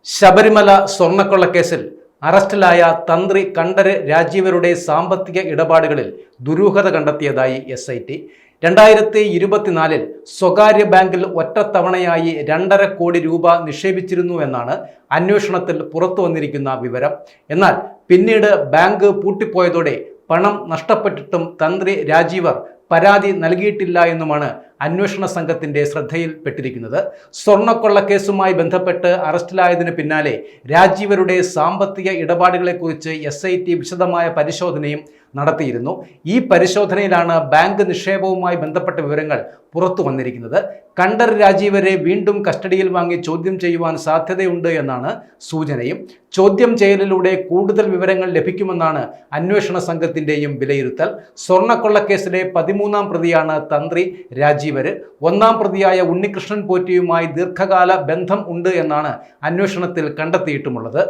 ശബരിമല സ്വർണ്ണക്കൊള്ളക്കേസിൽ അറസ്റ്റിലായ തന്ത്രി കണ്ഠര് രാജീവരുടെ സാമ്പത്തിക ഇടപാടുകളിൽ ദുരൂഹത കണ്ടെത്തിയതായി SIT. 2024 സ്വകാര്യ ബാങ്കിൽ ഒറ്റത്തവണയായി 2.5 കോടി രൂപ നിക്ഷേപിച്ചിരുന്നുവെന്നാണ് അന്വേഷണത്തിൽ പുറത്തു വന്നിരിക്കുന്ന വിവരം. എന്നാൽ പിന്നീട് ബാങ്ക് പൂട്ടിപ്പോയതോടെ പണം നഷ്ടപ്പെട്ടിട്ടും തന്ത്രി രാജീവർ പരാതി നൽകിയിട്ടില്ല എന്നുമാണ് അന്വേഷണ സംഘത്തിന്റെ ശ്രദ്ധയിൽപ്പെട്ടിരിക്കുന്നത്. സ്വർണ്ണക്കൊള്ളക്കേസുമായി ബന്ധപ്പെട്ട് അറസ്റ്റിലായതിനു പിന്നാലെ രാജീവരുടെ സാമ്പത്തിക ഇടപാടുകളെക്കുറിച്ച് SIT വിശദമായ പരിശോധനയും നടത്തിയിരുന്നു. ഈ പരിശോധനയിലാണ് ബാങ്ക് നിക്ഷേപവുമായി ബന്ധപ്പെട്ട വിവരങ്ങൾ പുറത്തു വന്നിരിക്കുന്നത്. കണ്ഠര് രാജീവരെ വീണ്ടും കസ്റ്റഡിയിൽ വാങ്ങി ചോദ്യം ചെയ്യുവാൻ സാധ്യതയുണ്ട് എന്നാണ് സൂചനയും. ചോദ്യം ചെയ്യലിലൂടെ കൂടുതൽ വിവരങ്ങൾ ലഭിക്കുമെന്നാണ് അന്വേഷണ സംഘത്തിന്റെയും വിലയിരുത്തൽ. സ്വർണ്ണക്കൊള്ളക്കേസിലെ 13ാം പ്രതിയാണ് തന്ത്രി രാജീവര്. 1ാം പ്രതിയായ ഉണ്ണികൃഷ്ണൻ പോറ്റിയുമായി ദീർഘകാല ബന്ധം ഉണ്ട് എന്നാണ് അന്വേഷണത്തിൽ കണ്ടെത്തിയിട്ടുമുള്ളത്.